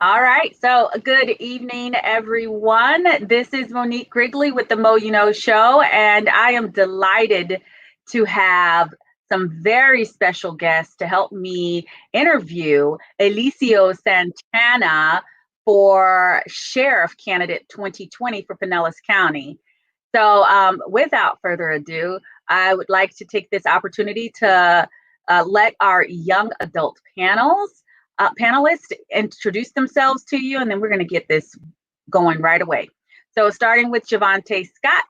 All right. So, good evening, everyone. This is Monique Grigley with the Mo You Know Show, and I am delighted to have some very special guests to help me interview Eliseo Santana for Sheriff Candidate 2020 for Pinellas County. So, without further ado, I would like to take this opportunity to let our young adult panelists introduce themselves to you, and then we're going to get this going right away. So, starting with Javante Scott,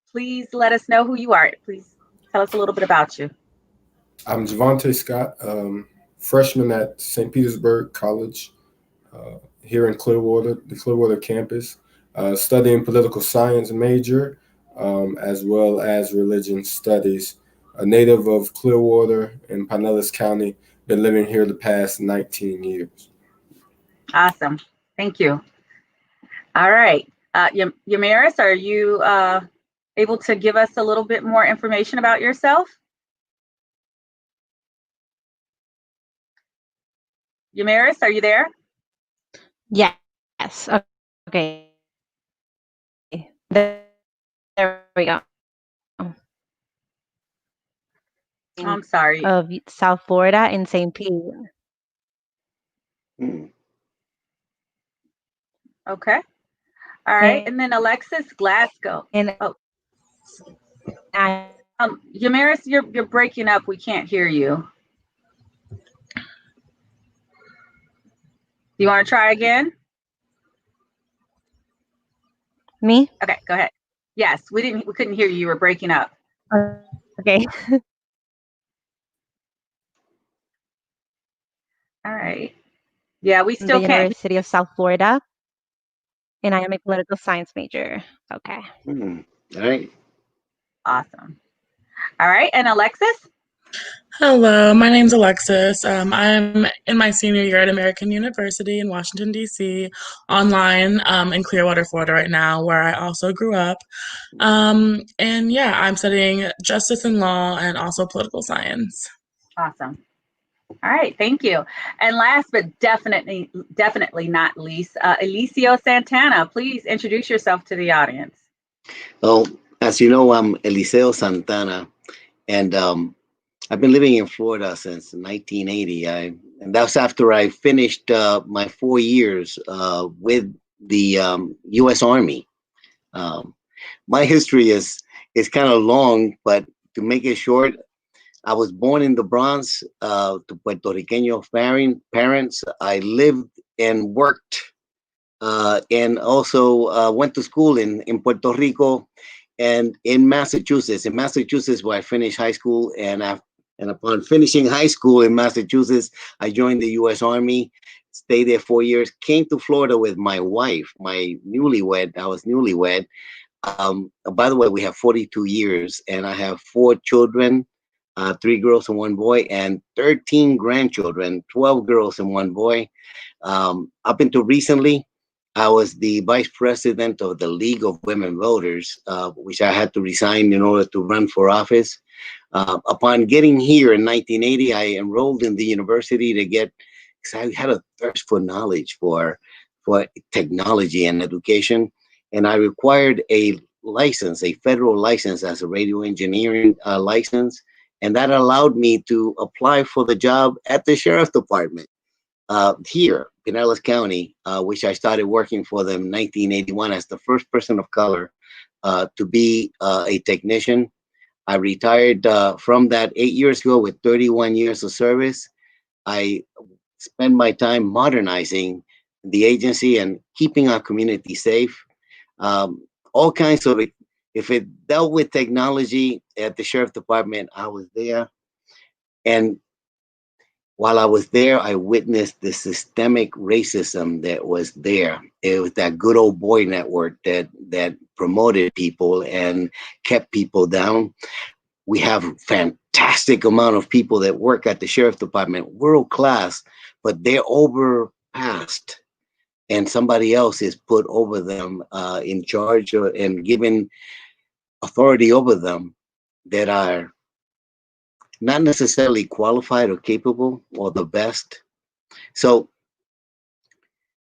please let us know who you are. Please tell us a little bit about you. I'm Javante Scott, freshman at St. Petersburg College here in Clearwater, the Clearwater campus, studying political science major as well as religion studies. A native of Clearwater in Pinellas County, been living here the past 19 years. Awesome. Thank you. All right. Yamiris, are you able to give us a little bit more information about yourself? Yamiris, are you there? Yes. Okay. There we go. I'm sorry. Of South Florida in St. Pete. Hmm. Okay. All right. And, And then Alexis Glasgow. and Oh, I, Yamiris, you're breaking up. We can't hear you. Do you want to try again? me? Okay, go ahead. Yes, we couldn't hear you. You were breaking up. Okay. All right. Yeah, we The still can't. University of South Florida, and I am a political science major. Okay. Hmm. All right. Awesome. All right. And Alexis? Hello, my name's Alexis. I'm in my senior year at American University in Washington, D.C., online in Clearwater, Florida right now, where I also grew up. And yeah, I'm studying justice and law and also political science. Awesome. All right, thank you. And last but definitely not least, Eliseo Santana, please introduce yourself to the audience. Well, as you know, I'm Eliseo Santana, and I've been living in Florida since 1980. And that's after I finished my 4 years with the U.S. Army. Um, my history is kind of long, but to make it short, I was born in the Bronx to Puerto Riqueño parents. I lived and worked and also went to school in Puerto Rico and in Massachusetts. In Massachusetts, where I finished high school, and upon finishing high school in Massachusetts, I joined the U.S. Army. Stayed there 4 years. Came to Florida with my wife, my newlywed. I was newlywed. By the way, we have 42 years, and I have 4 children, 3 girls and 1 boy, and 13 grandchildren, 12 girls and 1 boy. Up until recently, I was the vice president of the League of Women Voters, which I had to resign in order to run for office. Upon getting here in 1980, I enrolled in the university because I had a thirst for knowledge, for technology and education, and I required a license, a federal license as a radio engineering license, and that allowed me to apply for the job at the sheriff department here, Pinellas County, which I started working for them in 1981 as the first person of color to be a technician. I retired from that 8 years ago with 31 years of service. I spend my time modernizing the agency and keeping our community safe. All kinds of it. If it dealt with technology at the sheriff department, I was there. And while I was there, I witnessed the systemic racism that was there. It was that good old boy network that promoted people and kept people down. We have fantastic amount of people that work at the sheriff department, world class, but they're overpassed, and somebody else is put over them in charge and given authority over them that are not necessarily qualified or capable or the best. So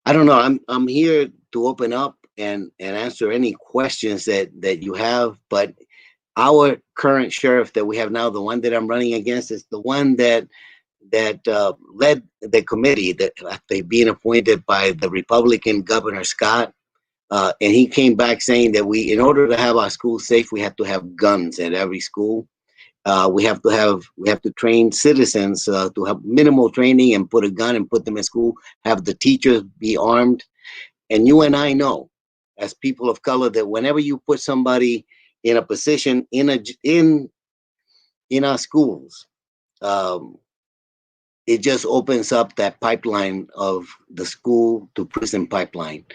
I don't know. I'm here to open up and answer any questions that you have. But our current sheriff that we have now, the one that I'm running against, is the one that led the committee that they being appointed by the Republican Governor Scott. And he came back saying that in order to have our schools safe, we have to have guns at every school. We have to train citizens to have minimal training and put a gun and put them in school. Have the teachers be armed. And you and I know, as people of color, that whenever you put somebody in a position in our schools, it just opens up that pipeline of the school to prison pipeline,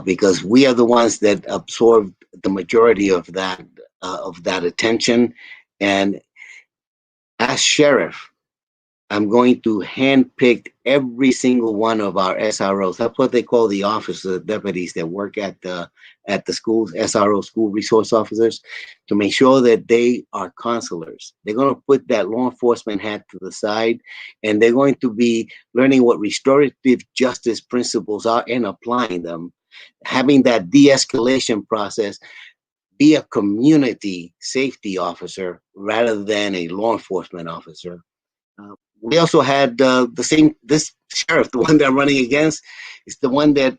because we are the ones that absorb the majority of that attention. And as sheriff, I'm going to handpick every single one of our SROs. That's what they call the officers, deputies that work at the schools, SRO, school resource officers, to make sure that they are counselors. They're going to put that law enforcement hat to the side, and they're going to be learning what restorative justice principles are and applying them, having that de-escalation process, be a community safety officer rather than a law enforcement officer. We also had this sheriff, the one that I'm running against, is the one that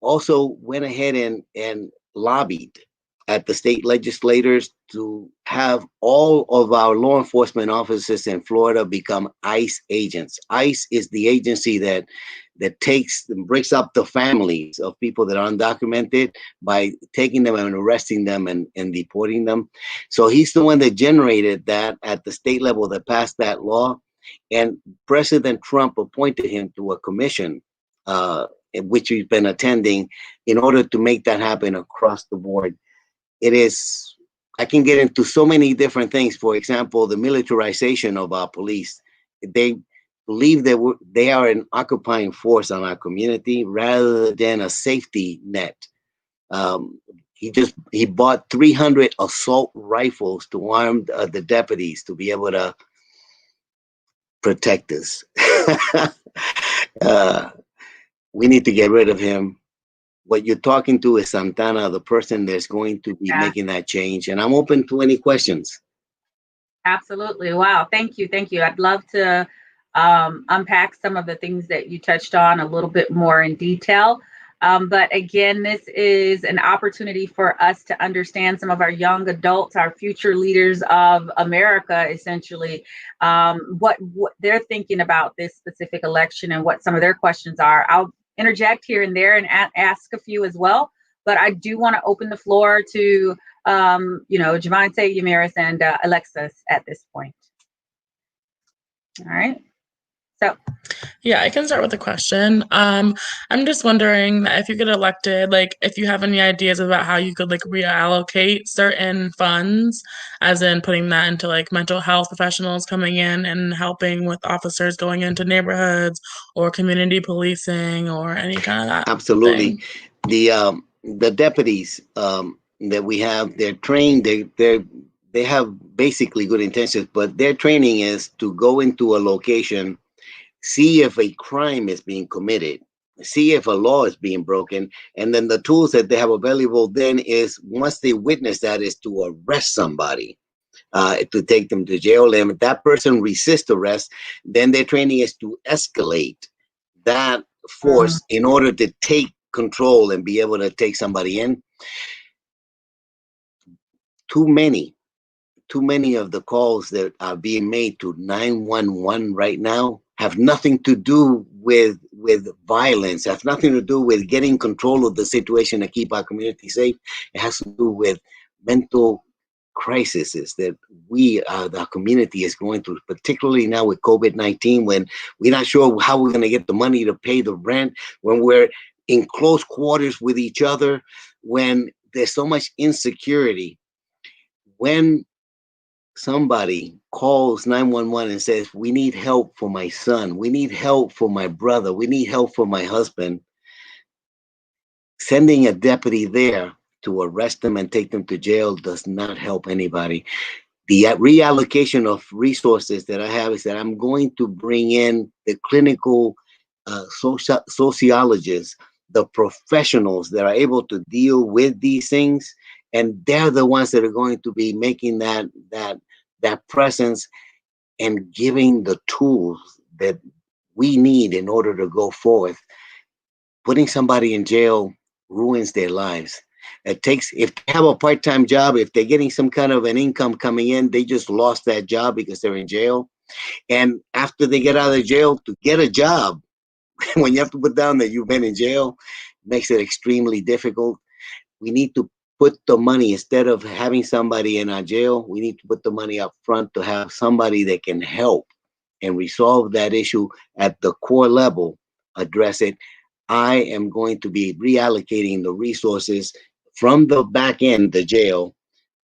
also went ahead and lobbied at the state legislators to have all of our law enforcement officers in Florida become ICE agents. ICE is the agency that takes and breaks up the families of people that are undocumented by taking them and arresting them and deporting them. So he's the one that generated that at the state level, that passed that law. And President Trump appointed him to a commission, which he's been attending, in order to make that happen across the board. I can get into so many different things. For example, the militarization of our police. They believe that they are an occupying force on our community rather than a safety net. He bought 300 assault rifles to arm the deputies to be able to protect us. We need to get rid of him. What you're talking to is Santana, the person that's going to be making that change. And I'm open to any questions. Absolutely. Wow. Thank you. Thank you. I'd love to unpack some of the things that you touched on a little bit more in detail. But again, this is an opportunity for us to understand some of our young adults, our future leaders of America, essentially, what they're thinking about this specific election and what some of their questions are. I'll interject here and there and ask a few as well, but I do want to open the floor to, Javante, Yamiris, and Alexis at this point. All right. So. Yeah, I can start with a question. I'm just wondering if you get elected, like if you have any ideas about how you could like reallocate certain funds, as in putting that into like mental health professionals coming in and helping with officers going into neighborhoods, or community policing, or any kind of that. Absolutely. Thing. The deputies that we have, they're trained. They have basically good intentions, but their training is to go into a location, see if a crime is being committed, see if a law is being broken, and then the tools that they have available then is, once they witness that, is to arrest somebody, to take them to jail. And if that person resists arrest, then their training is to escalate that force in order to take control and be able to take somebody in. Too many of the calls that are being made to 911 right now have nothing to do with violence, have nothing to do with getting control of the situation to keep our community safe. It has to do with mental crises that our community is going through, particularly now with COVID-19, when we're not sure how we're going to get the money to pay the rent, when we're in close quarters with each other, when there's so much insecurity. When somebody calls 911 and says, we need help for my son, we need help for my brother, we need help for my husband, sending a deputy there to arrest them and take them to jail does not help anybody. The reallocation of resources that I have is that I'm going to bring in the clinical sociologists, the professionals that are able to deal with these things, and they're the ones that are going to be making that presence and giving the tools that we need in order to go forth. Putting somebody in jail ruins their lives. It takes, if they have a part-time job, if they're getting some kind of an income coming in, they just lost that job because they're in jail. And after they get out of jail, to get a job, when you have to put down that you've been in jail, makes it extremely difficult. We need to put the money, instead of having somebody in our jail, we need to put the money up front to have somebody that can help and resolve that issue at the core level, address it. I am going to be reallocating the resources from the back end, the jail,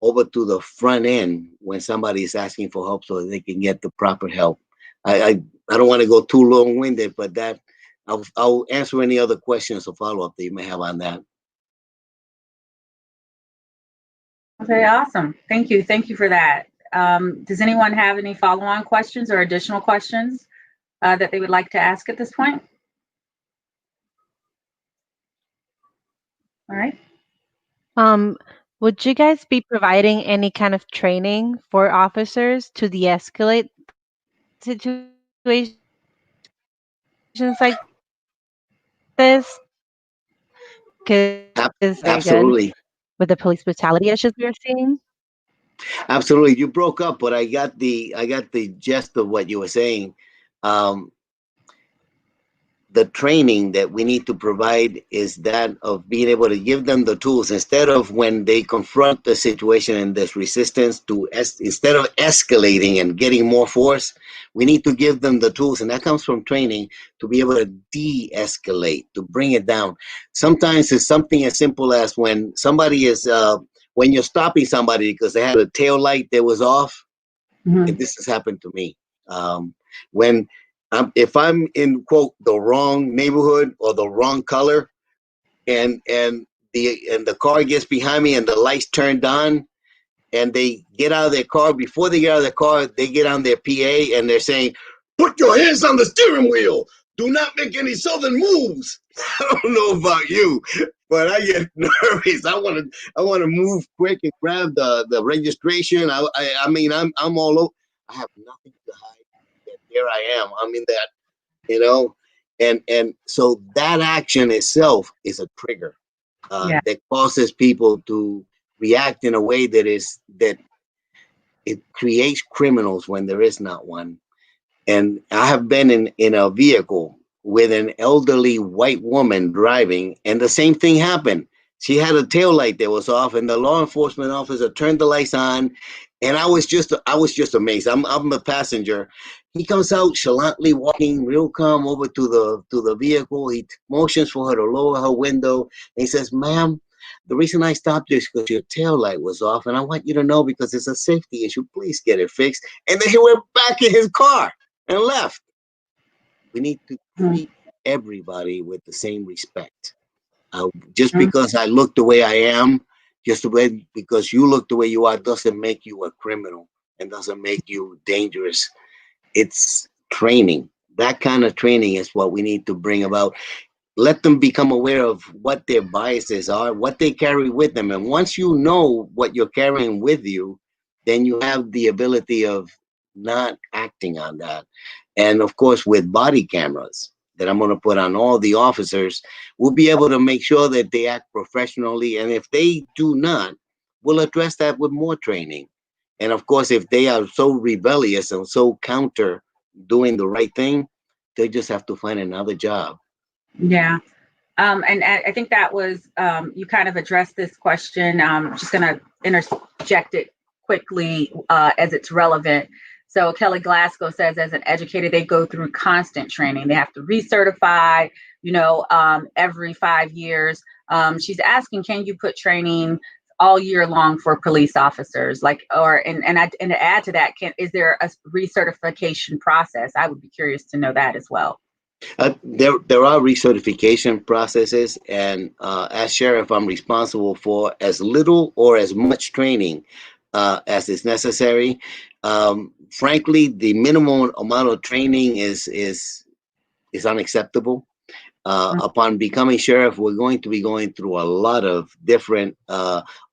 over to the front end when somebody is asking for help so that they can get the proper help. I don't want to go too long-winded, but that I'll answer any other questions or follow-up that you may have on that. Okay, awesome. Thank you. Thank you for that. Does anyone have any follow-on questions or additional questions that they would like to ask at this point? All right. Would you guys be providing any kind of training for officers to de-escalate situations like this? Because very good Absolutely. with the police brutality issues we are seeing. Absolutely. You broke up, but I got the gist of what you were saying. Um, the training that we need to provide is that of being able to give them the tools, instead of when they confront the situation and there's resistance, instead of escalating and getting more force, we need to give them the tools, and that comes from training, to be able to de-escalate, to bring it down. Sometimes it's something as simple as when somebody is when you're stopping somebody because they had a tail light that was off. Mhm. And this has happened to me. When if I'm in, quote, the wrong neighborhood or the wrong color, and the car gets behind me and the lights turned on, and they get out of their car, before they get out of their car, they get on their PA and they're saying, "Put your hands on the steering wheel. Do not make any sudden moves." I don't know about you, but I get nervous. I want to move quick and grab the registration. I mean, I'm all over. I have nothing to hide. And here I am. I'm in that, you know, and so that action itself is a trigger Yeah. that causes people to react in a way that it creates criminals when there is not one. And I have been in a vehicle with an elderly white woman driving, and the same thing happened. She had a tail light that was off, and the law enforcement officer turned the lights on, and I was just amazed. I'm a passenger. He comes out chalantly, walking real calm over to the vehicle. He motions for her to lower her window. And he says, "Ma'am, the reason I stopped you is because your tail light was off, and I want you to know, because it's a safety issue. Please get it fixed." And then he went back in his car and left. We need to Mhm. treat everybody with the same respect. Just Mhm. because I look the way I am, because you look the way you are, doesn't make you a criminal and doesn't make you dangerous. It's training. That kind of training is what we need to bring about. Let them become aware of what their biases are, what they carry with them. And once you know what you're carrying with you, then you have the ability of not acting on that. And of course, with body cameras that I'm going to put on all the officers, we'll be able to make sure that they act professionally. And if they do not, we'll address that with more training. And of course, if they are so rebellious and so counter doing the right thing, they just have to find another job. Yeah. And I think that was, you kind of addressed this question. Just going to interject it quickly as it's relevant. So Kelly Glasgow says, as an educator, they go through constant training. They have to recertify, every 5 years. She's asking, can you put training all year long for police officers? And to add to that, is there a recertification process? I would be curious to know that as well. There are recertification processes, and as sheriff, I'm responsible for as little or as much training as is necessary. Frankly, the minimum amount of training is is unacceptable. Upon becoming sheriff, we're going to be going through a lot of different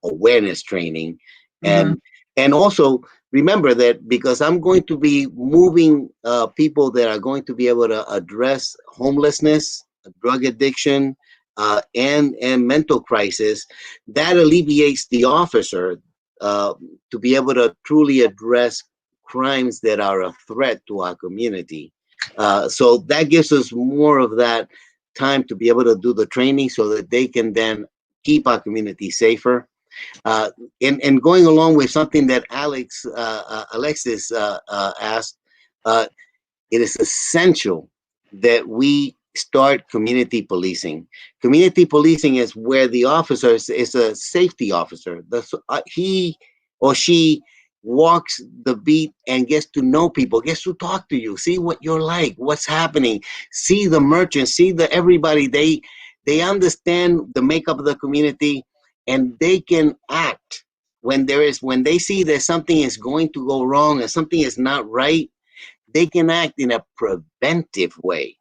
awareness training, Mm-hmm. and also remember that because I'm going to be moving people that are going to be able to address homelessness, drug addiction, and mental crisis, that alleviates the officer to be able to truly address crimes that are a threat to our community. So that gives us more of that time to be able to do the training so that they can then keep our community safer. Uh, and going along with something that Alexis asked, uh, it is essential that we start community policing. Community policing is where the officer is a safety officer. He or she walks the beat and gets to know people, gets to talk to you, see what you're like, what's happening, see the merchants, see the everybody. They understand the makeup of the community, and they can act when they see that something is going to go wrong and something is not right. They can act in a preventive way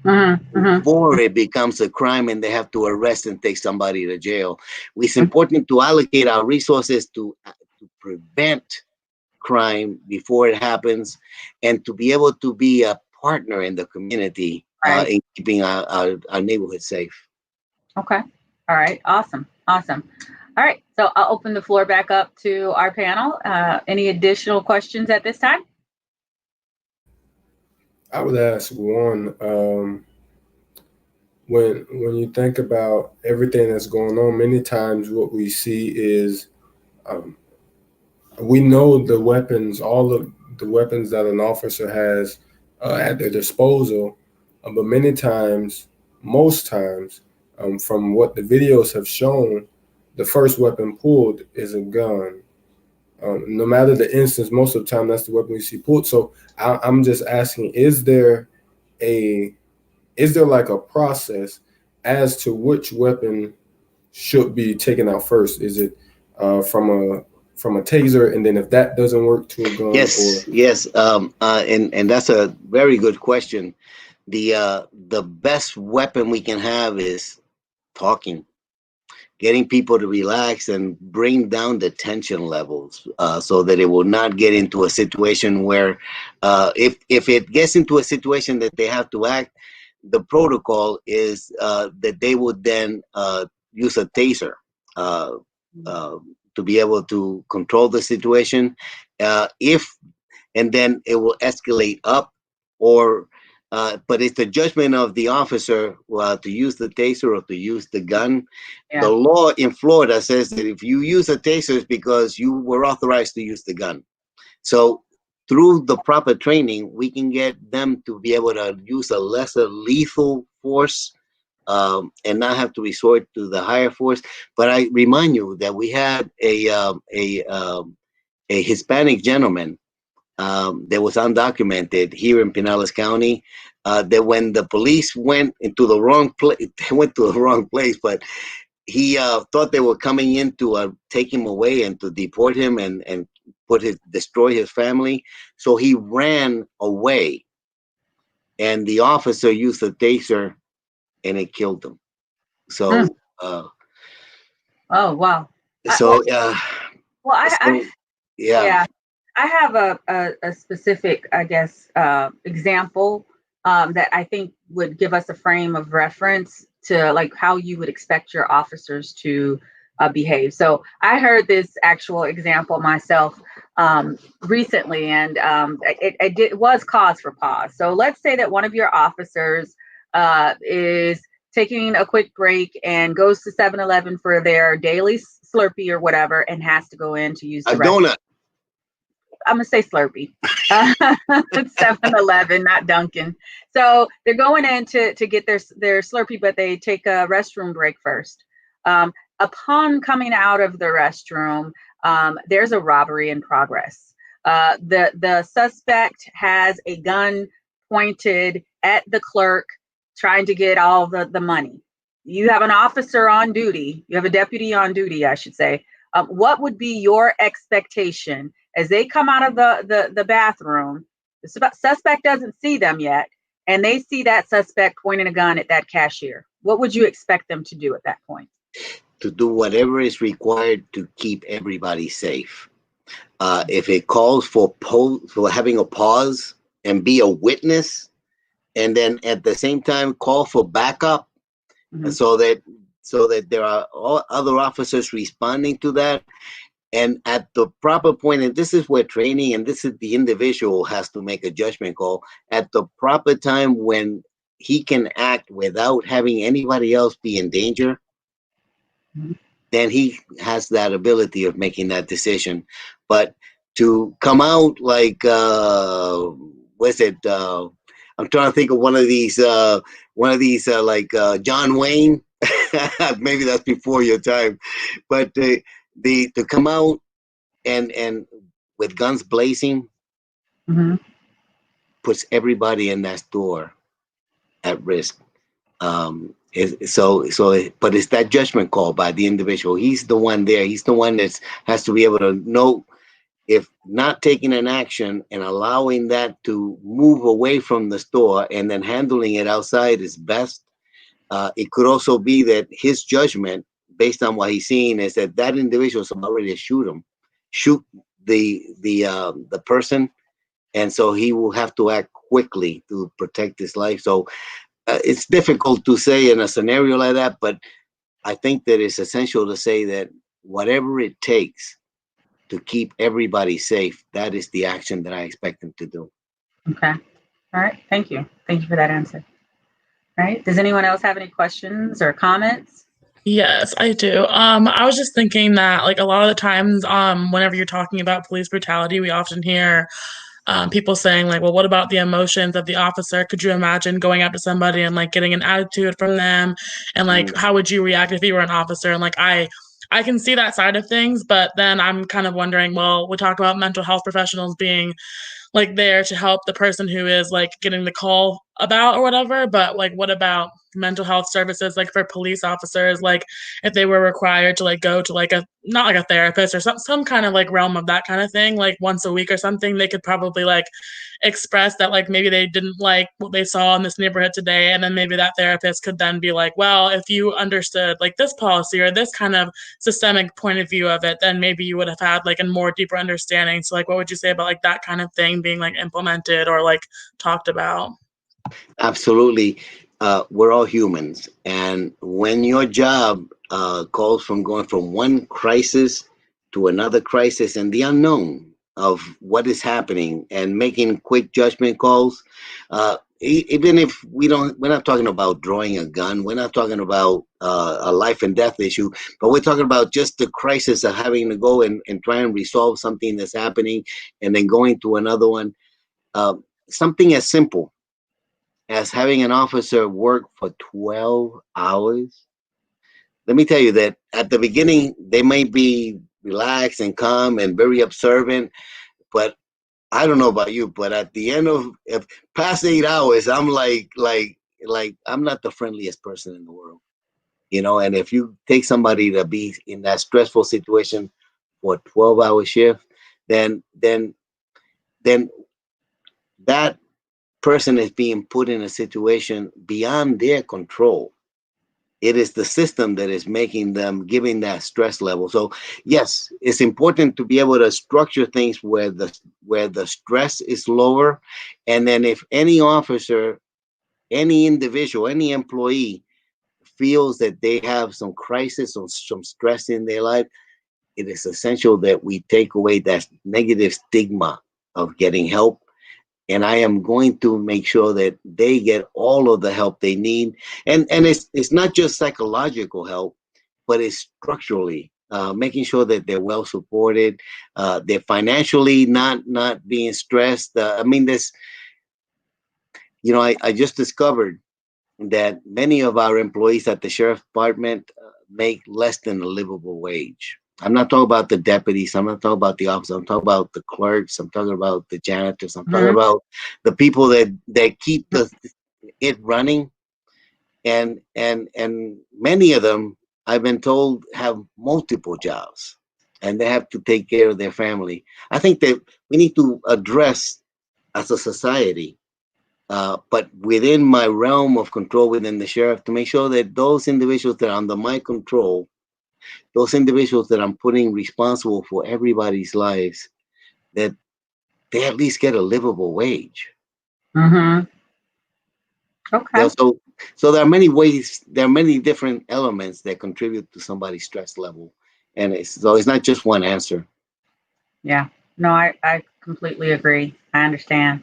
Mm-hmm. Mm-hmm. before it becomes a crime and they have to arrest and take somebody to jail. It's important to allocate our resources to prevent crime before it happens, and to be able to be a partner in the community Right. in keeping our neighborhood safe. Okay. All right. Awesome. Awesome. All right. So I'll open the floor back up to our panel. Any additional questions at this time? I would ask one. When you think about everything that's going on, many times what we see is um, we know the weapons, all of the weapons that an officer has at their disposal, but many times, most times, from what the videos have shown, the first weapon pulled is a gun. No matter the instance, most of the time that's the weapon we see pulled. So I'm just asking: a is there like a process as to which weapon should be taken out first? Is it from a taser, and then if that doesn't work, to a gun, or Yes. And that's a very good question. The best weapon we can have is talking, getting people to relax and bring down the tension levels, so that it will not get into a situation where, if it gets into a situation that they have to act, the protocol is that they would then use a taser uh, uh, to be able to control the situation. If and then it will escalate up, or but it's the judgment of the officer to use the taser or to use the gun. The Yeah. law in Florida says that if you use a taser, it's because you were authorized to use the gun. So through the proper training, we can get them to be able to use a lesser lethal force, and not have to resort to the higher force. But I remind you that we had a Hispanic gentleman that was undocumented here in Pinellas County. That when the police went into the wrong place, they went to the wrong place, but he thought they were coming in to take him away and to deport him and destroy his family. So he ran away, and the officer used a taser, and it killed him. Mm. So, Oh, wow. I, well, so, well, so yeah. yeah, I have a specific, I guess, example that I think would give us a frame of reference to like how you would expect your officers to behave. So I heard this actual example myself recently, and it was cause for pause. So let's say that one of your officers is taking a quick break and goes to 7-Eleven for their daily Slurpee or whatever, and has to go in to use A the restroom. donut. I'm gonna say Slurpee. 7-Eleven, not Dunkin'. So they're going in to get their Slurpee, but they take a restroom break first. Upon coming out of the restroom, there's a robbery in progress. The suspect has a gun pointed at the clerk, trying to get all the money. You have an officer on duty. You have a deputy on duty, I should say. What would be your expectation as they come out of the bathroom? The suspect doesn't see them yet, and they see that suspect pointing a gun at that cashier, what would you expect them to do at that point? To do whatever is required to keep everybody safe. If it calls for having a pause and be a witness, and then at the same time call for backup, Mm-hmm. so that there are all other officers responding to that, and at the proper point, and this is where training, and this is the individual has to make a judgment call at the proper time when he can act without having anybody else be in danger. Mm-hmm. Then he has that ability of making that decision. But to come out like what's it? I'm trying to think of one of these like John Wayne. Maybe that's before your time, but to come out and with guns blazing, mm-hmm. puts everybody in that store at risk. But it's that judgment call by the individual. He's the one there. He's the one that has to be able to know if not taking an action and allowing that to move away from the store and then handling it outside is best. It could also be that his judgment, based on what he's seeing, is that that individual is about ready to shoot the person, and so he will have to act quickly to protect his life. So it's difficult to say in a scenario like that, but I think that it's essential to say that whatever it takes to keep everybody safe, that is the action that I expect them to do. Okay. All right. Thank you. Thank you for that answer. All right. Does anyone else have any questions or comments? Yes, I do. I was just thinking that, like, a lot of the times, whenever you're talking about police brutality, we often hear people saying, like, well, what about the emotions of the officer? Could you imagine going up to somebody and, like, getting an attitude from them? And, like, how would you react if you were an officer? And, like, I can see that side of things, but then I'm kind of wondering, well, we talk about mental health professionals being like there to help the person who is like getting the call about or whatever, but like what about mental health services, like for police officers, like if they were required to like go to like a not like a therapist or some kind of like realm of that kind of thing, like once a week or something, they could probably like express that like maybe they didn't like what they saw in this neighborhood today, and then maybe that therapist could then be like, well, if you understood like this policy or this kind of systemic point of view of it, then maybe you would have had like a more deeper understanding. So like what would you say about like that kind of thing being like implemented or like talked about? Absolutely. We're all humans, and when your job calls from going from one crisis to another crisis and the unknown of what is happening and making quick judgment calls, even if we're not talking about drawing a gun, we're not talking about a life and death issue, but we're talking about just the crisis of having to go and try and resolve something that's happening and then going to another one. Something as simple as having an officer work for 12 hours. Let me tell you that at the beginning, they may be relaxed and calm and very observant, but I don't know about you, but at the end of past 8 hours, I'm like I'm not the friendliest person in the world, and if you take somebody to be in that stressful situation for a 12-hour shift, then that person is being put in a situation beyond their control. It is the system that is making them, giving that stress level. So yes, it's important to be able to structure things where the stress is lower. And then if any officer, any individual, any employee feels that they have some crisis or some stress in their life, it is essential that we take away that negative stigma of getting help. And I am going to make sure that they get all of the help they need. And it's not just psychological help, but it's structurally making sure that they're well supported, they're financially not being stressed. I mean, I just discovered that many of our employees at the sheriff's department make less than a livable wage. I'm not talking about the deputies. I'm not talking about the officers. I'm talking about the clerks. I'm talking about the janitors. I'm talking about the people that keep it running. And many of them, I've been told, have multiple jobs, and they have to take care of their family. I think that we need to address, as a society, but within my realm of control within the sheriff, to make sure that those individuals that are under my control, those individuals that I'm putting responsible for everybody's lives, that they at least get a livable wage. Mm-hmm. Okay. So there are many ways, there are many different elements that contribute to somebody's stress level, and it's not just one answer. Yeah. No, I completely agree. I understand.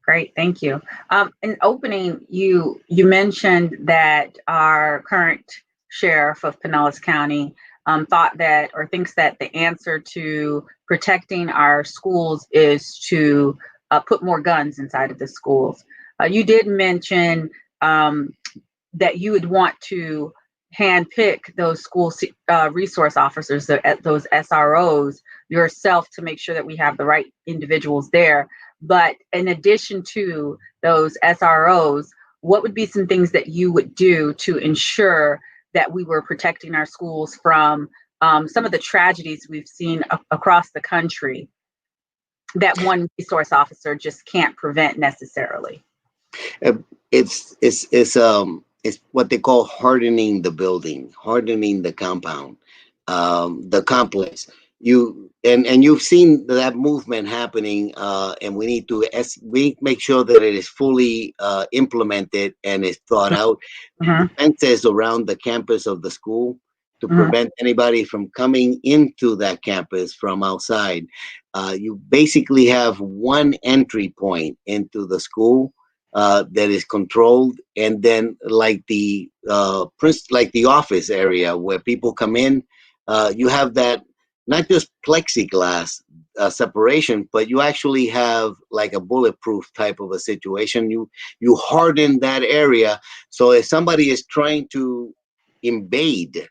Great, thank you. In opening, you mentioned that our current sheriff of Pinellas County thought that or thinks that the answer to protecting our schools is to put more guns inside of the schools. You did mention that you would want to handpick those school resource officers, those SROs yourself, to make sure that we have the right individuals there. But in addition to those SROs, what would be some things that you would do to ensure that we were protecting our schools from some of the tragedies we've seen across the country that one resource officer just can't prevent necessarily? Uh, it's what they call hardening the building, hardening the compound, the complex. You've seen that movement happening, and we need to make sure that it is fully implemented and is thought out. Mm-hmm. Fences around the campus of the school to Mm-hmm. prevent anybody from coming into that campus from outside. You basically have one entry point into the school that is controlled, and then like the office area where people come in, you have that not just plexiglass separation, but you actually have like a bulletproof type of a situation. You harden that area, so if somebody is trying to invade,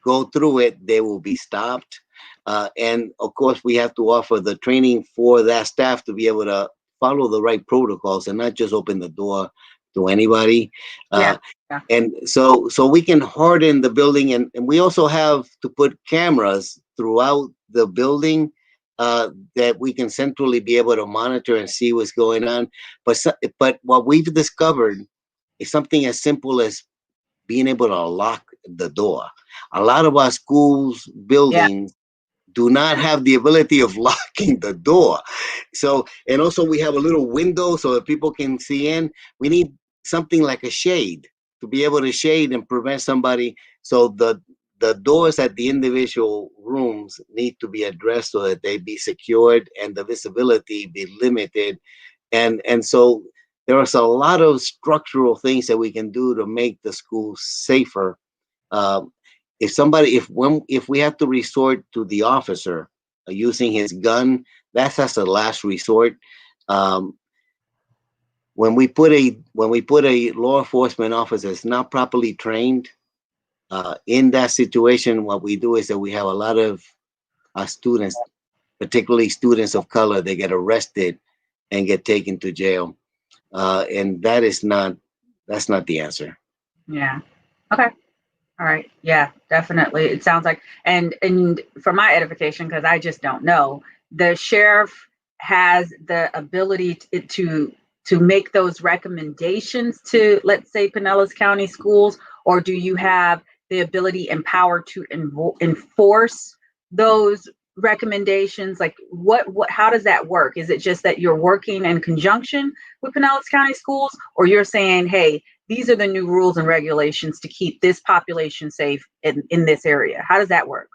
go through it, they will be stopped. And of course, we have to offer the training for that staff to be able to follow the right protocols and not just open the door to anybody. Yeah. Uh, and so we can harden the building, and we also have to put cameras throughout the building that we can centrally be able to monitor and see what's going on. But what we've discovered is something as simple as being able to lock the door. A lot of our schools Yeah. buildings do not have the ability of locking the door. So, and also we have a little window so that people can see in. We need something like a shade to be able to shade and prevent somebody. So the doors at the individual rooms need to be addressed so that they be secured and the visibility be limited. And so there are a lot of structural things that we can do to make the schools safer. Um, if we have to resort to the officer using his gun, that's as a last resort. Um, when we put a law enforcement officer that's not properly trained in that situation, what we do is that we have a lot of students, particularly students of color, they get arrested and get taken to jail, and that's not the answer. Yeah. Okay. All right. Yeah, definitely. It sounds like, and for my edification, because I just don't know, the sheriff has the ability to make those recommendations to, let's say, Pinellas County schools, or do you have the ability and power to enforce those recommendations? Like, how does that work? Is it just that you're working in conjunction with Pinellas County schools, or you're saying, hey, these are the new rules and regulations to keep this population safe in this area? How does that work?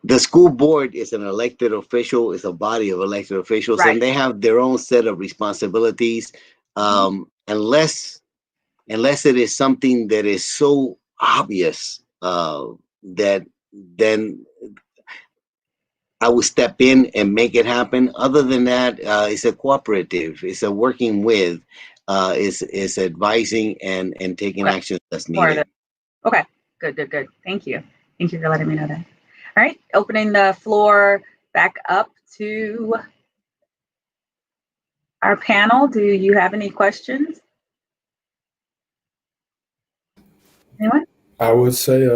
The school board is an elected official, is a body of elected officials, Right. and they have their own set of responsibilities. Mhm. Unless it is something that is so obvious that then I would step in and make it happen. Other than that, it's a cooperative. It's a working with. Is advising and taking Okay. action that's More of needed. the, okay. Good. Thank you. Thank you for letting me know that. All right. Opening the floor back up to our panel. Do you have any questions? Anyone? I would say,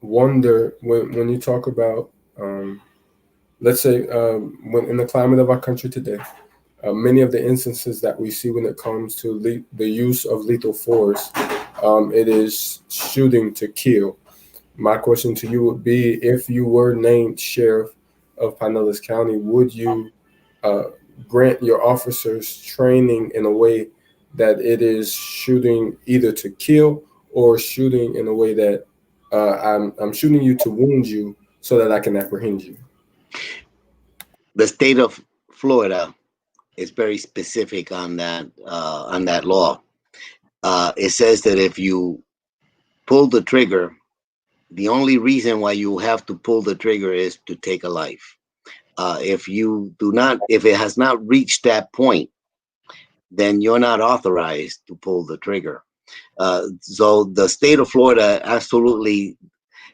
wonder when you talk about, let's say, when in the climate of our country today, Many of the instances that we see when it comes to the use of lethal force, it is shooting to kill. My question to you would be, if you were named sheriff of Pinellas County, would you uh, grant your officers training in a way that it is shooting either to kill or shooting in a way that I'm shooting you to wound you so that I can apprehend you? The state of Florida is very specific on that law. It says that if you pull the trigger, the only reason why you have to pull the trigger is to take a life. If you do not, if it has not reached that point, then you're not authorized to pull the trigger. So the state of Florida absolutely,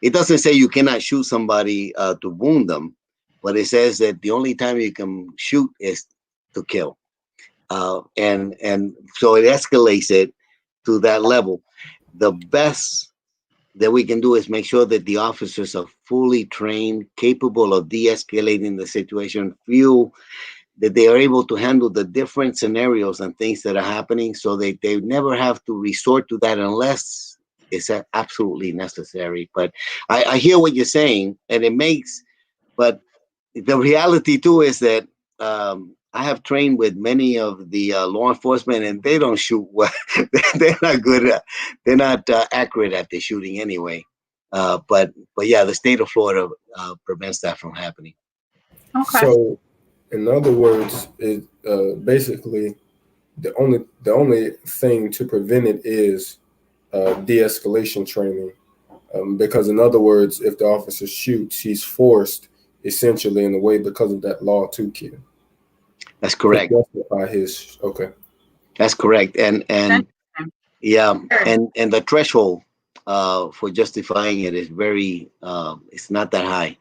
it doesn't say you cannot shoot somebody to wound them, but it says that the only time you can shoot is to kill. And so it escalates it to that level. The best that we can do is make sure that the officers are fully trained, capable of de-escalating the situation, feel that they are able to handle the different scenarios and things that are happening, so they never have to resort to that unless it's absolutely necessary. But I hear what you're saying, and it makes, but the reality too is that I have trained with many of the law enforcement, and they don't shoot well. They're not good. They're not accurate at the shooting anyway. But yeah, the state of Florida prevents that from happening. Okay. So, in other words, it basically the only thing to prevent it is de-escalation training. Because in other words, if the officer shoots, he's forced essentially in a way because of that law to kill That's to correct. justify his. Okay. That's correct. And Interesting. yeah, Sure. and the threshold for justifying it is very it's not that high.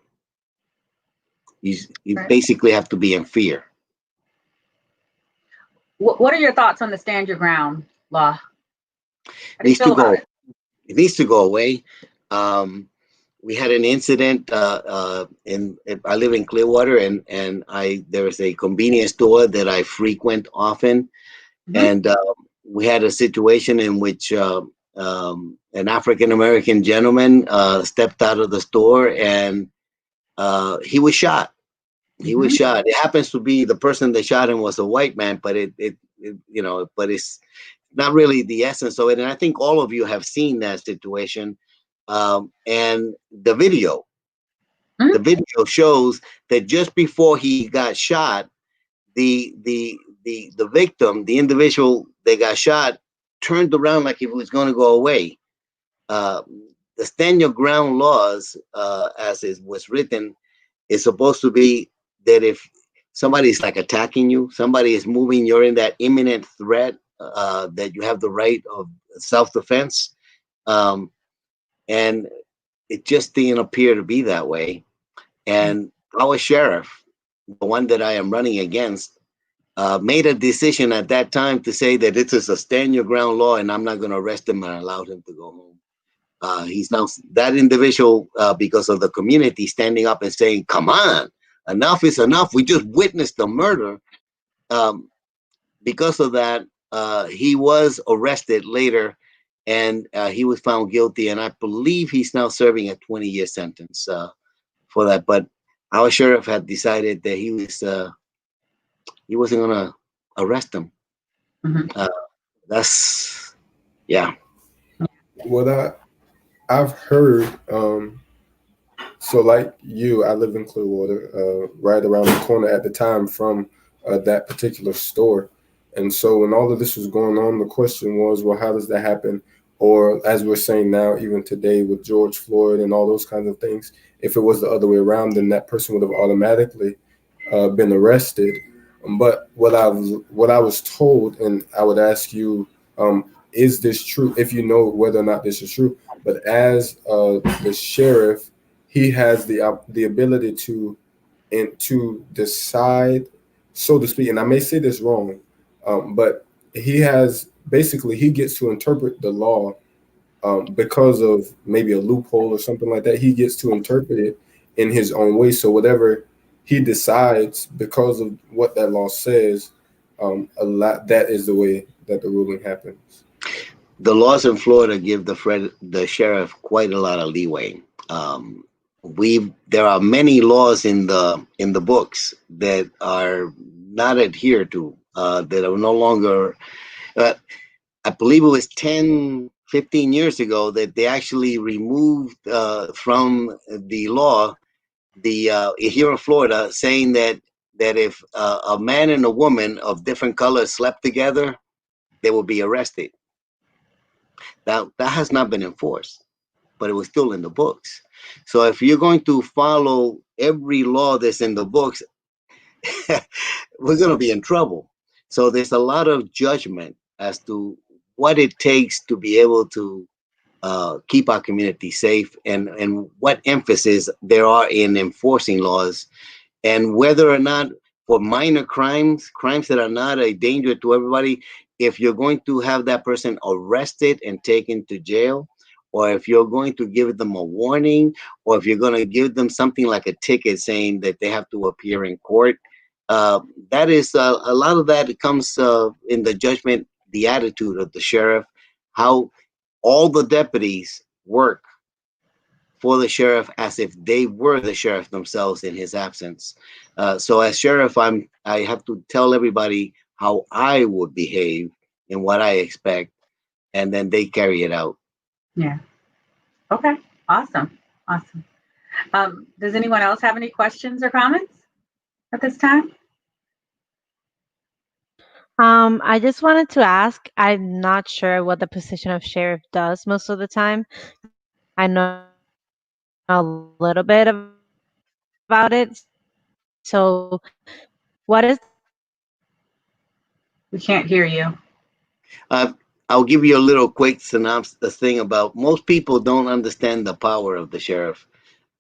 You Right. basically have to be in fear. What are your thoughts on the stand your ground law? How do you Needs to feel about go. it? It needs to go away. We had an incident in I live in Clearwater, and I there is a convenience store that I frequent often, Hmm. and we had a situation in which an African American gentleman stepped out of the store, and he was shot. He was Hmm. shot. It happens to be the person that shot him was a white man, but it you know, but it's not really the essence of it. And I think all of you have seen that situation. And the Hmm. video shows that just before he got shot, the victim, the individual that got shot, turned around like he was going to go away. Uh, the stand your ground laws, as it was written, is supposed to be that if somebody's like attacking you, somebody is moving, you're in that imminent threat, that you have the right of self-defense. Um, and it just didn't appear to be that way. And our sheriff, the one that I am running against, made a decision at that time to say that this is a stand your ground law, and I'm not going to arrest him and allow him to go home. He's now that individual, because of the community standing up and saying, "Come on, enough is enough. We just witnessed the murder." Um, because of that, he was arrested later, and he was found guilty. And I believe he's now serving a 20-year sentence for that. But our sheriff had decided that he wasn't going to arrest him. Hmm. Uh, that's yeah. What I've heard. So, like you, I live in Clearwater, right around the corner at the time from that particular store. And so, when all of this was going on, the question was, well, how does that happen? Or, as we're saying now, even today with George Floyd and all those kinds of things, if it was the other way around, then that person would have automatically been arrested. But what I was told, and I would ask you, is this true? If you know whether or not this is true, but as the sheriff, he has the ability to decide, so to speak. And I may say this wrong, but he gets to interpret the law because of maybe a loophole or something like that. He gets to interpret it in his own way. So whatever he decides, because of what that law says, a lot. That is the way that the ruling happens. The laws in Florida give the sheriff quite a lot of leeway. Um, there are many laws in the books that are not adhered to, that are no longer. Uh, I believe it was 10, 15 years ago that they actually removed from the law the here in Florida, saying that if a man and a woman of different colors slept together, they will be arrested. That has not been enforced, but it was still in the books. So if you're going to follow every law that's in the books, we're going to be in trouble. So there's a lot of judgment as to what it takes to be able to keep our community safe, and what emphasis there are in enforcing laws, and whether or not for minor crimes that are not a danger to everybody, if you're going to have that person arrested and taken to jail, or if you're going to give them a warning, or if you're going to give them something like a ticket saying that they have to appear in court, uh, that is a lot of that comes in the judgment, the attitude of the sheriff, how all the deputies work for the sheriff as if they were the sheriff themselves in his absence. So as sheriff, I have to tell everybody how I would behave and what I expect, and then they carry it out. Yeah. Okay. Awesome. Awesome. Does anyone else have any questions or comments at this time? I just wanted to ask, I'm not sure what the position of sheriff does most of the time. I know a little bit about it. So what is the position of sheriff? We can't hear you. Uh, I'll give you a little quick synopsis thing about most people don't understand the power of the sheriff.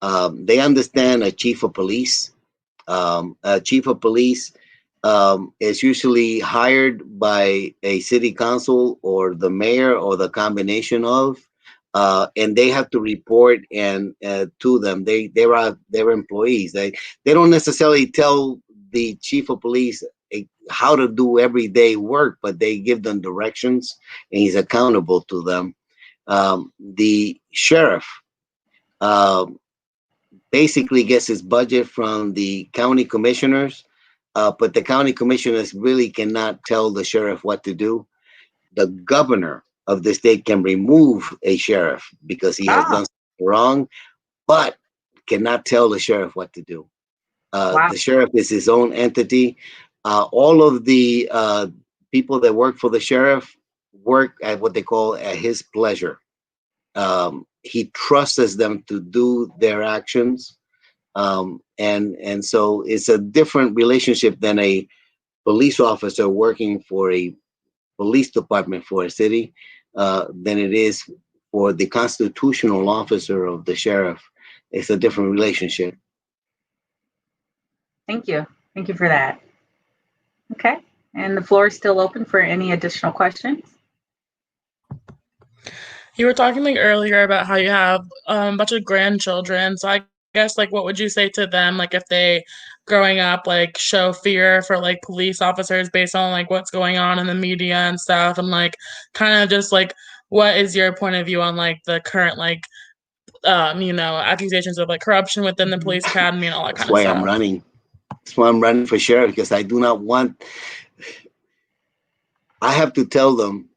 They understand a chief of police. A chief of police is usually hired by a city council or the mayor or the combination of, and they have to report and to them. They're employees. They don't necessarily tell the chief of police how to do everyday work, but they give them directions, and he's accountable to them. The sheriff. Um, Basically gets his budget from the county commissioners, but the county commissioners really cannot tell the sheriff what to do. The governor of the state can remove a sheriff because he has Oh, done something wrong, but cannot tell the sheriff what to do. wow. The sheriff is his own entity. All of the people that work for the sheriff work at what they call at his pleasure. He trusts them to do their actions, and so it's a different relationship than a police officer working for a police department for a city, than it is for the constitutional officer of the sheriff. It's a different relationship. Thank you. Thank you for that. Okay. And the floor is still open for any additional questions. You were talking like earlier about how you have a bunch of grandchildren. So I guess like what would you say to them, like if they growing up like show fear for like police officers based on like what's going on in the media and stuff, and like kind of just like what is your point of view on like the current like accusations of like corruption within the police academy and all that That's kind of why I'm stuff? running. That's why I'm running for sheriff, because I do not want. I have to tell them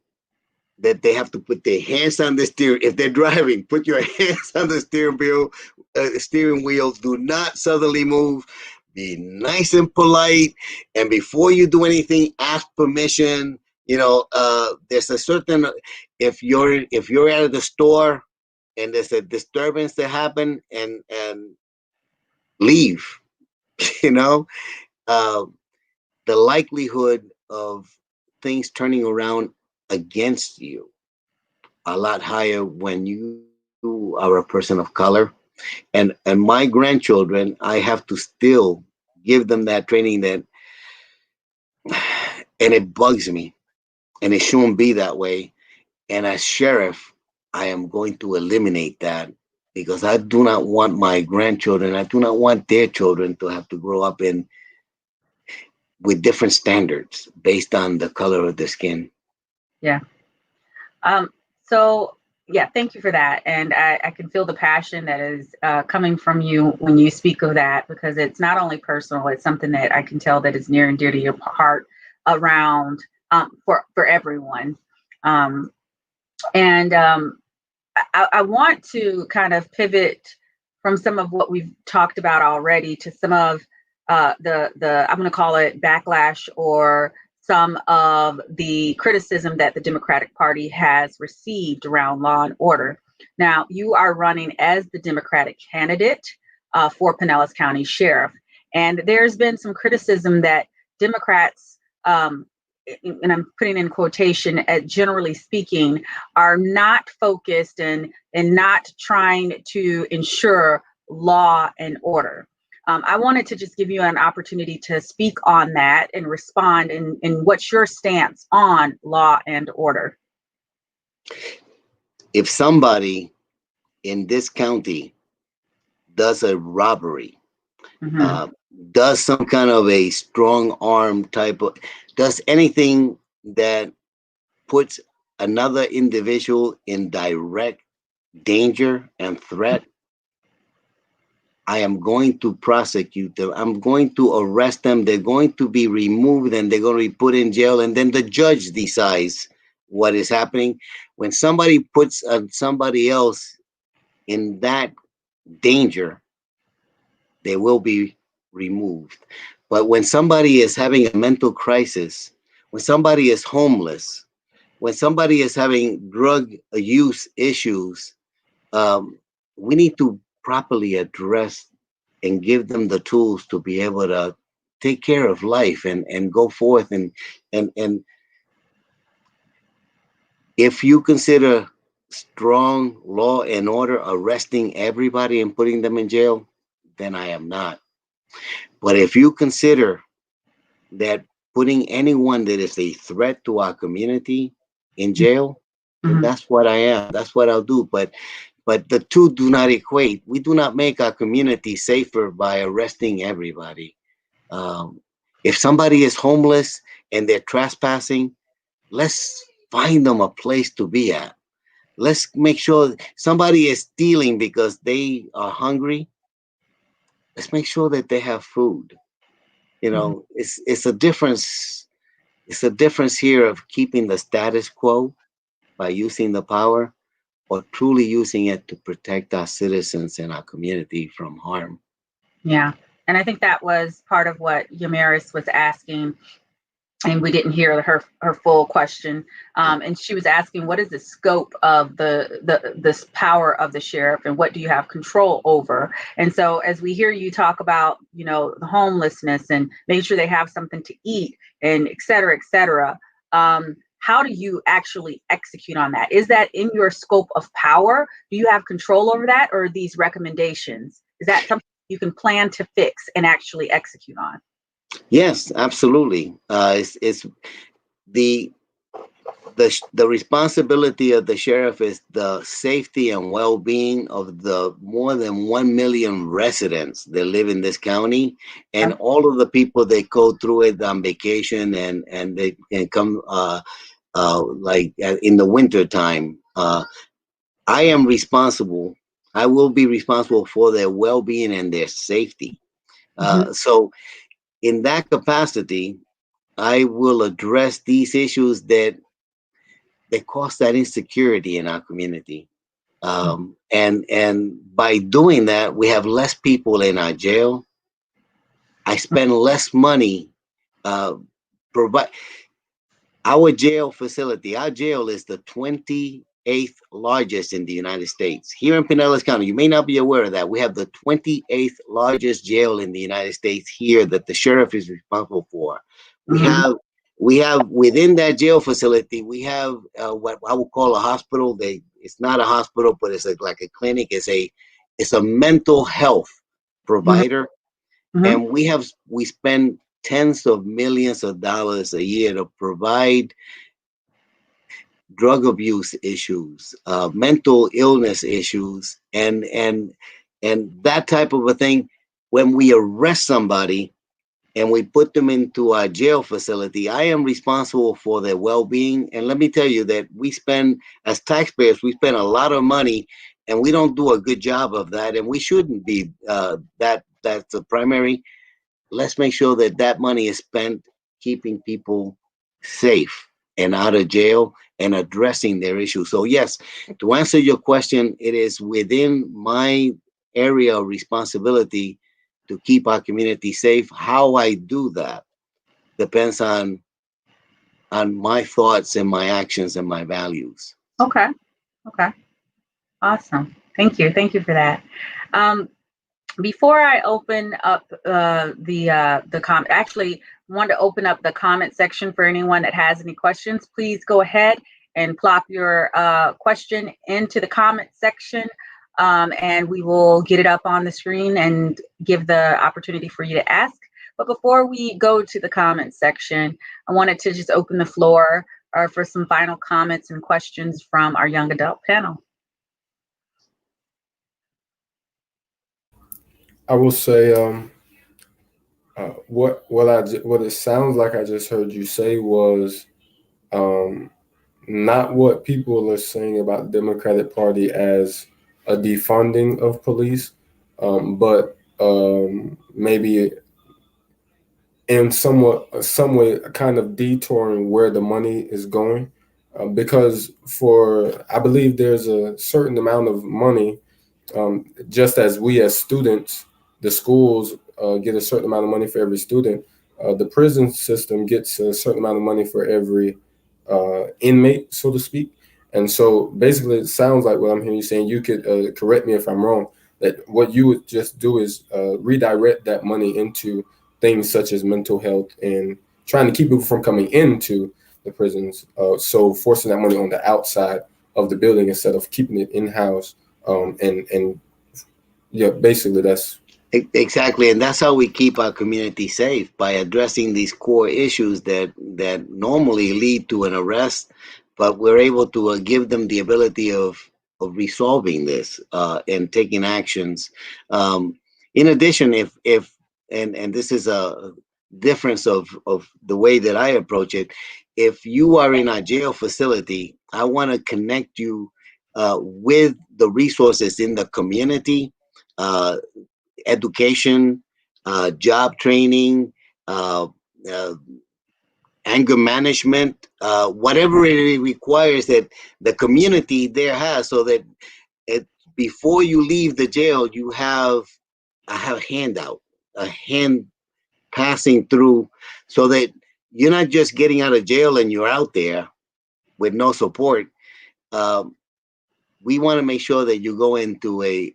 that they have to put their hands on the steering. If they're driving, put your hands on the steering wheel. Do not suddenly move. Be nice and polite, and before you do anything, ask permission. There's a certain, if you're at the store and there's a disturbance that happen, and leave. You know, uh, the likelihood of things turning around against you a lot higher when you are a person of color. And my grandchildren, I have to still give them that training, that, and it bugs me, and it shouldn't be that way. And as sheriff, I am going to eliminate that, because I do not want my grandchildren, I do not want their children to have to grow up with different standards based on the color of the skin. Yeah. So yeah, thank you for that. And I can feel the passion that is coming from you when you speak of that, because it's not only personal, it's something that I can tell that is near and dear to your heart around for everyone. Um, and I want to kind of pivot from some of what we've talked about already to some of the I'm going to call it backlash, or some of the criticism that the Democratic Party has received around law and order. Now, you are running as the Democratic candidate for Pinellas County Sheriff, and there's been some criticism that Democrats, and I'm putting in quotation, generally speaking, are not focused and not trying to ensure law and order. I wanted to just give you an opportunity to speak on that and respond. And what's your stance on law and order? If somebody in this county does a robbery, Mm-hmm. does some kind of a strong arm type of, does anything that puts another individual in direct danger and threat, I am going to prosecute them. I'm going to arrest them. They're going to be removed and they're going to be put in jail. And then the judge decides what is happening. When somebody puts somebody else in that danger, they will be removed. But when somebody is having a mental crisis, when somebody is homeless, when somebody is having drug use issues, we need to properly address and give them the tools to be able to take care of life and go forth. And if you consider strong law and order arresting everybody and putting them in jail, then I am not. But if you consider that putting anyone that is a threat to our community in jail, then Mm-hmm. that's what I am. That's what I'll do. But the two do not equate. We do not make our community safer by arresting everybody. If somebody is homeless and they're trespassing, let's find them a place to be at. Let's make sure somebody is stealing because they are hungry. Let's make sure that they have food. You know, it's a difference. It's a difference here of keeping the status quo by using the power, or truly using it to protect our citizens and our community from harm. Yeah. And I think that was part of what Yamiris was asking, and we didn't hear her full question. And she was asking, what is the scope of this power of the sheriff, and what do you have control over? And so as we hear you talk about, the homelessness and making sure they have something to eat, and et cetera, et cetera, how do you actually execute on that? Is that in your scope of power? Do you have control over that, or are these recommendations? Is that something you can plan to fix and actually execute on? Yes, absolutely. It's the the responsibility of the sheriff is the safety and well-being of the more than 1 million residents that live in this county, and all of the people that go through it on vacation, and they can come like in the winter time. I am responsible. I will be responsible for their well-being and their safety. So in that capacity, I will address these issues that cause that insecurity in our community. And by doing that, we have less people in our jail. I spend less money. Provide our jail facility. Our jail is the 28th largest in the United States. Here in Pinellas County, you may not be aware of that. We have the 28th largest jail in the United States here that the sheriff is responsible for. We have within that jail facility, we have what I would call a hospital. It's not a hospital, but it's like a clinic. It's a mental health provider, and we spend tens of millions of dollars a year to provide drug abuse issues, mental illness issues, and that type of a thing. When we arrest somebody and we put them into our jail facility, I am responsible for their well-being. And let me tell you that we spend, as taxpayers, we spend a lot of money, and we don't do a good job of that. And we shouldn't be. That's the primary. Let's make sure that that money is spent keeping people safe and out of jail and addressing their issues. So yes, to answer your question, it is within my area of responsibility to keep our community safe. How I do that depends on my thoughts and my actions and my values. Okay. Okay. Awesome. Thank you for that. Um, Before I open up the comment, actually want to open up the comment section for anyone that has any questions. Please go ahead and plop your question into the comment section, and we will get it up on the screen and give the opportunity for you to ask. But before we go to the comment section, I wanted to just open the floor for some final comments and questions from our young adult panel. I will say, what it sounds like I just heard you say was um, not what people are saying about the Democratic Party as a defunding of police, but maybe in some way kind of detouring where the money is going, because for I believe there's a certain amount of money, just as we as students, the schools get a certain amount of money for every student. The prison system gets a certain amount of money for every inmate, so to speak. And so basically, it sounds like what I'm hearing you saying. You could correct me if I'm wrong. That what you would just do is redirect that money into things such as mental health and trying to keep people from coming into the prisons. So forcing that money on the outside of the building instead of keeping it in house, and yeah, basically that's Exactly, and that's how we keep our community safe, by addressing these core issues that normally lead to an arrest, but we're able to give them the ability of resolving this and taking actions. Um, in addition, if and this is a difference of the way that I approach it. If you are in a jail facility, I want to connect you with the resources in the community. Uh, Education, job training, uh, uh, anger management, whatever it requires that the community there has, so that it, before you leave the jail, you have a handout, a hand passing through, so that you're not just getting out of jail and you're out there with no support. Um, we want to make sure that you go into a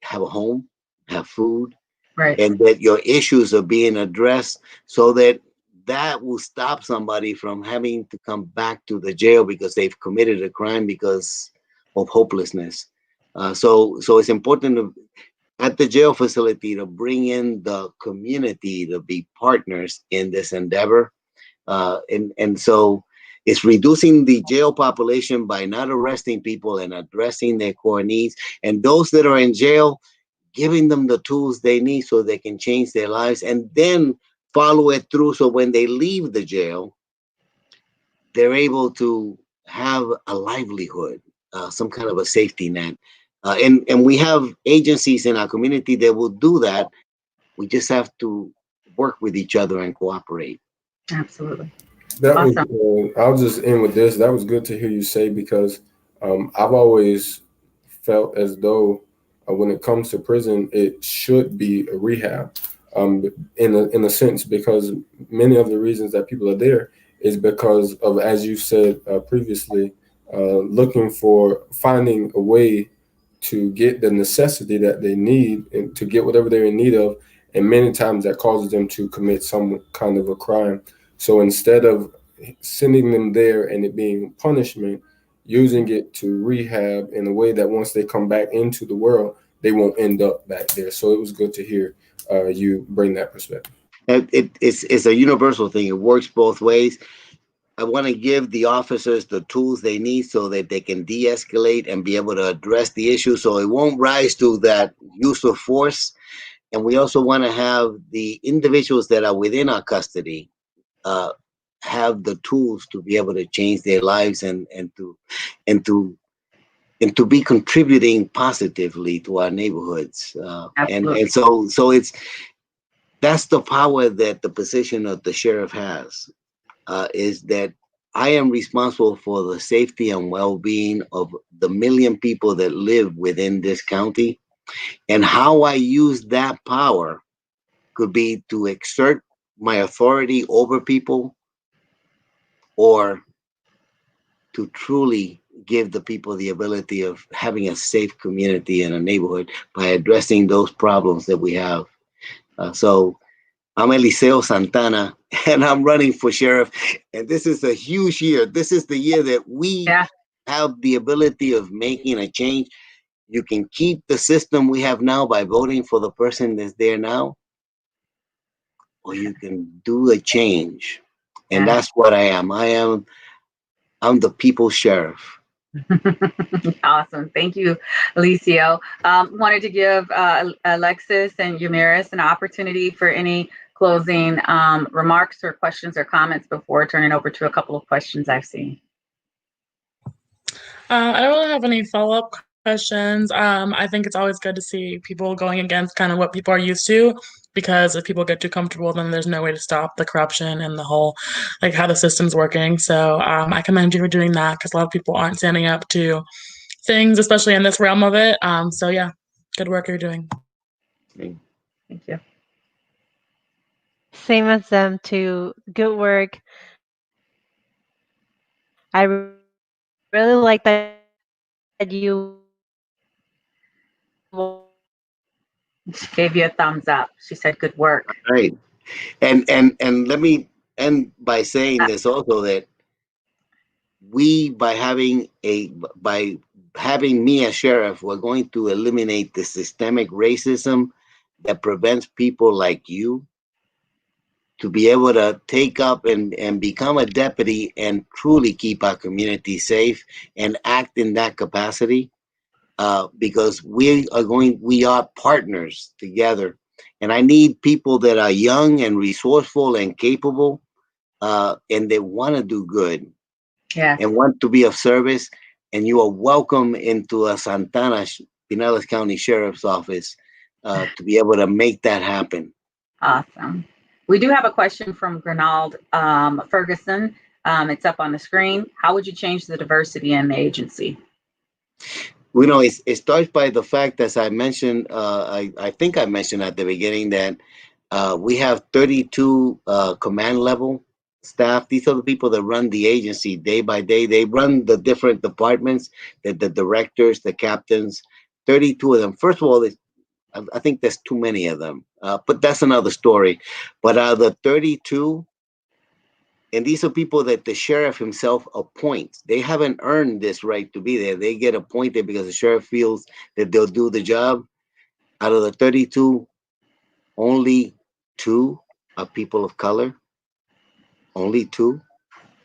have a home, have food, Right. and that your issues are being addressed, so that that will stop somebody from having to come back to the jail because they've committed a crime because of hopelessness. So it's important to, at the jail facility, to bring in the community to be partners in this endeavor. And so it's reducing the jail population by not arresting people and addressing their core needs. And those that are in jail, giving them the tools they need so they can change their lives, and then follow it through, so when they leave the jail, they're able to have a livelihood, some kind of a safety net. And we have agencies in our community that will do that. We just have to work with each other and cooperate. Absolutely. that was. Awesome. I'll just end with this. That was good to hear you say because I've always felt as though when it comes to prison, it should be a rehab, in a sense, because many of the reasons that people are there is because of, as you said previously, looking for finding a way to get the necessity that they need and to get whatever they're in need of, and many times that causes them to commit some kind of a crime. So instead of sending them there and it being punishment, using it to rehab in a way that once they come back into the world, they won't end up back there. So it was good to hear you bring that perspective. It's a universal thing. It works both ways. I want to give the officers the tools they need so that they can de-escalate and be able to address the issue, so it won't rise to that use of force. And we also want to have the individuals that are within our custody have the tools to be able to change their lives and to be contributing positively to our neighborhoods. And so that's the power that the position of the sheriff has, is that I am responsible for the safety and well-being of the million people that live within this county. And how I use that power could be to exert my authority over people, or to truly give the people the ability of having a safe community in a neighborhood by addressing those problems that we have. So I'm Eliseo Santana, and I'm running for sheriff. And this is a huge year. This is the year that we have the ability of making a change. You can keep the system we have now by voting for the person that's there now, or you can do a change. And that's what I am. I'm the people's sheriff. Awesome. Thank you, Eliseo. Wanted to give Alexis and Yumiris an opportunity for any closing remarks or questions or comments before turning over to a couple of questions I've seen. I don't really have any follow-up questions. I think it's always good to see people going against kind of what people are used to, because if people get too comfortable, then there's no way to stop the corruption and the whole, like, how the system's working. So I commend you for doing that, because a lot of people aren't standing up to things, especially in this realm of it. So yeah, good work you're doing. Thank you. Same as them too. Good work. I really like that you She gave you a thumbs up. She said, "Good work." Right. And let me end by saying this also, that we, by having me as sheriff, we're going to eliminate the systemic racism that prevents people like you to be able to take up and become a deputy and truly keep our community safe and act in that capacity. Because we are partners together. And I need people that are young and resourceful and capable, and they want to do good and want to be of service. And you are welcome into a Santana, Pinellas County Sheriff's Office, to be able to make that happen. Awesome. We do have a question from Grenald Ferguson. It's up on the screen. How would you change the diversity in the agency? You know, it starts by the fact, as I mentioned, I think I mentioned at the beginning, that we have 32 command level staff. These are the people that run the agency day by day. They run the different departments, the directors, the captains, 32 of them. First of all, I think there's too many of them, but that's another story. But out of the 32, and these are people that the sheriff himself appoints. They haven't earned this right to be there. They get appointed because the sheriff feels that they'll do the job. Out of the 32, only 2 are people of color. Only 2.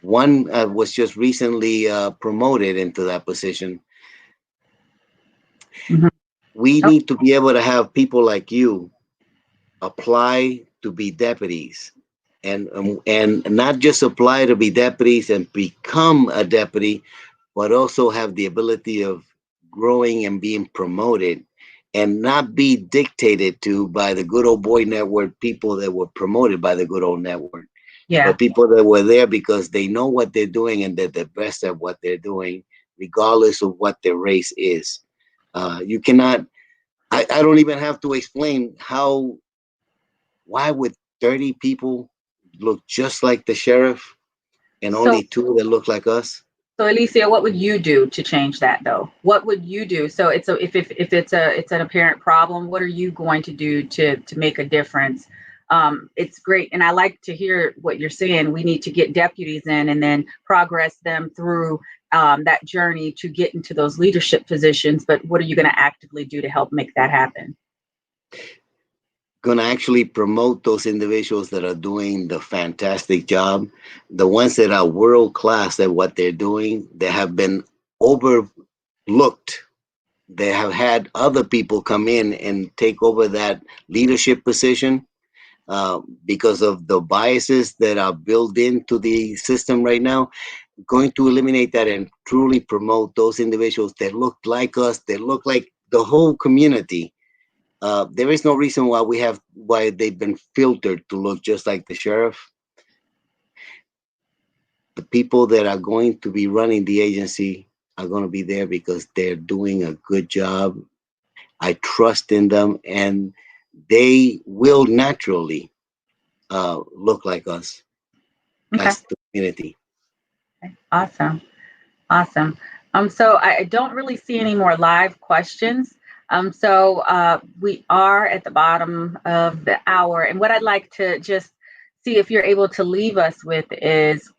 One was just recently promoted into that position. Mm-hmm. We need to be able to have people like you apply to be deputies. And not just apply to be deputies and become a deputy, but also have the ability of growing and being promoted, and not be dictated to by the good old boy network people that were promoted by the good old network. But people that were there because they know what they're doing and they're the best at what they're doing, regardless of what their race is. You cannot, I don't even have to explain why would 30 people look just like the sheriff and only 2 that look like us? So Eliseo, what would you do to change that, though? What would you do? So if it's an apparent problem, what are you going to do to make a difference? It's great, and I like to hear what you're saying. We need to get deputies in and then progress them through that journey to get into those leadership positions. But what are you going to actively do to help make that happen? Going to actually promote those individuals that are doing the fantastic job, the ones that are world class at what they're doing, that have been overlooked they have had other people come in and take over that leadership position because of the biases that are built into the system right now. Going to eliminate that and truly promote those individuals that look like us, that look like the whole community. There is no reason why they've been filtered to look just like the sheriff. The people that are going to be running the agency are going to be there because they're doing a good job. I trust in them, and they will naturally look like us Okay. as the community. Awesome. Awesome. So I don't really see any more live questions. We are at the bottom of the hour, and what I'd like to just see if you're able to leave us with is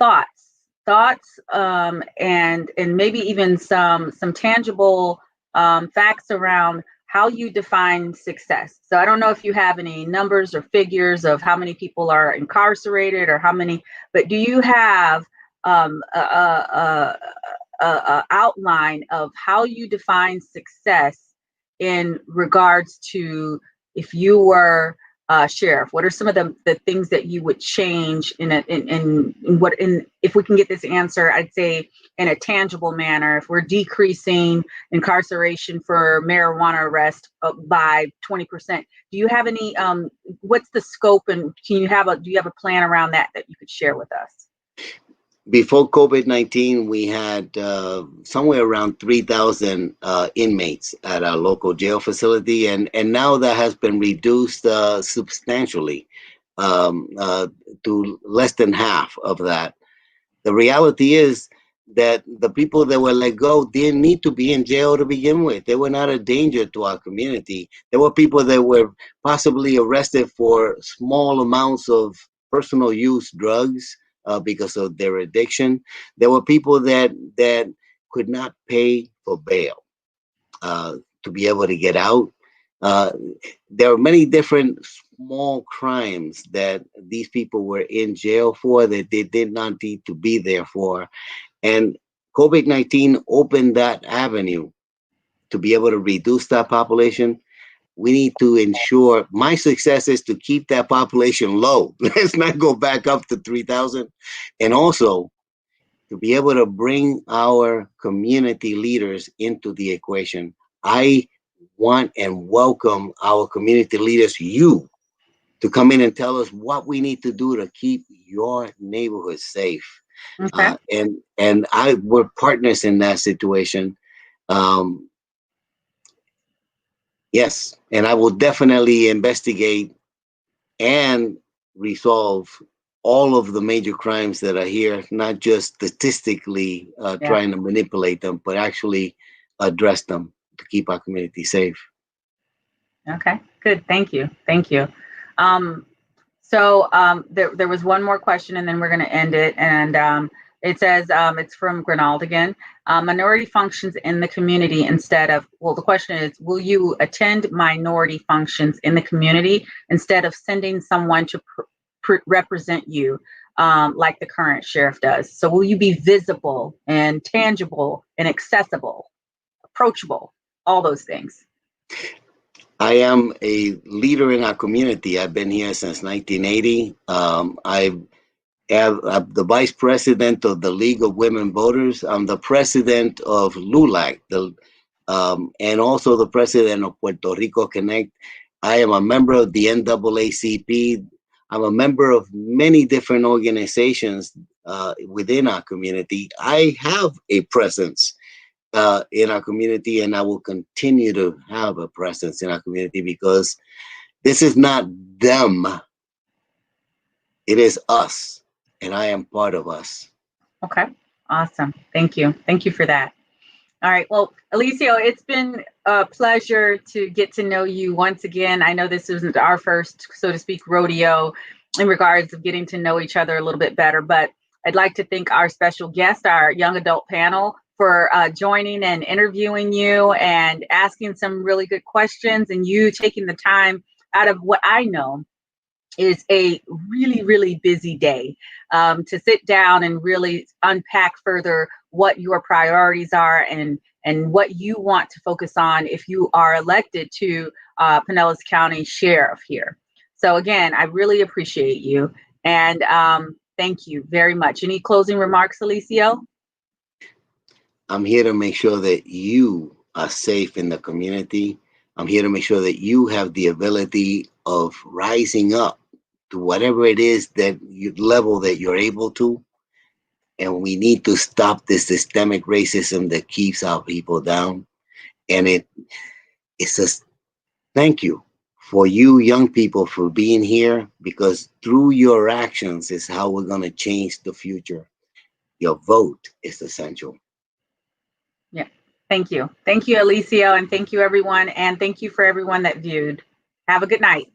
thoughts, and maybe even some tangible facts around how you define success. So I don't know if you have any numbers or figures of how many people are incarcerated or how many, but do you have a outline of how you define success in regards to if you were sheriff? What are some of the things that you would change in if we can get this answer, I'd say in a tangible manner, if we're decreasing incarceration for marijuana arrest by 20%, do you have any, what's the scope, and do you have a plan around that you could share with us? Before COVID-19, we had somewhere around 3,000 inmates at our local jail facility, and now that has been reduced substantially to less than half of that. The reality is that the people that were let go didn't need to be in jail to begin with. They were not a danger to our community. There were people that were possibly arrested for small amounts of personal use drugs because of their addiction. There were people that could not pay for bail to be able to get out. Uh, there are many different small crimes that these people were in jail for that they did not need to be there for. And COVID-19 opened that avenue to be able to reduce that population. We need to ensure my success is to keep that population low. Let's not go back up to 3,000. And also to be able to bring our community leaders into the equation. I want and welcome our community leaders, you, to come in and tell us what we need to do to keep your neighborhood safe. Okay. We're partners in that situation. Um, yes, and I will definitely investigate and resolve all of the major crimes that are here, not just statistically trying to manipulate them, but actually address them to keep our community safe. Okay, good. Thank you. Thank you. There was one more question, and then we're going to end it. And it says, it's from Grinald again. Minority functions in the community instead of, well, the question is, will you attend minority functions in the community instead of sending someone to represent you, like the current sheriff does? So will you be visible and tangible and accessible, approachable, all those things? I am a leader in our community. I've been here since 1980. I'm the vice president of the League of Women Voters. I'm the president of LULAC, and also the president of Puerto Rico Connect. I am a member of the NAACP. I'm a member of many different organizations within our community. I have a presence in our community, and I will continue to have a presence in our community because this is not them. It is us, and I am part of us. Okay, awesome. Thank you. Thank you for that. All right. Well, Eliseo, it's been a pleasure to get to know you once again. I know this isn't our first, so to speak, rodeo in regards of getting to know each other a little bit better, but I'd like to thank our special guest, our young adult panel, for joining and interviewing you and asking some really good questions, and you taking the time out of what I know is a really, really busy day to sit down and really unpack further what your priorities are and and what you want to focus on if you are elected to Pinellas County Sheriff here. So again, I really appreciate you, and thank you very much. Any closing remarks, Eliseo? I'm here to make sure that you are safe in the community. I'm here to make sure that you have the ability of rising up to whatever it is that level that you're able to. And we need to stop this systemic racism that keeps our people down. And it's just thank you for you young people for being here, because through your actions is how we're going to change the future. Your vote is essential. Yeah. Thank you. Thank you, Eliseo, and thank you, everyone. And thank you for everyone that viewed. Have a good night.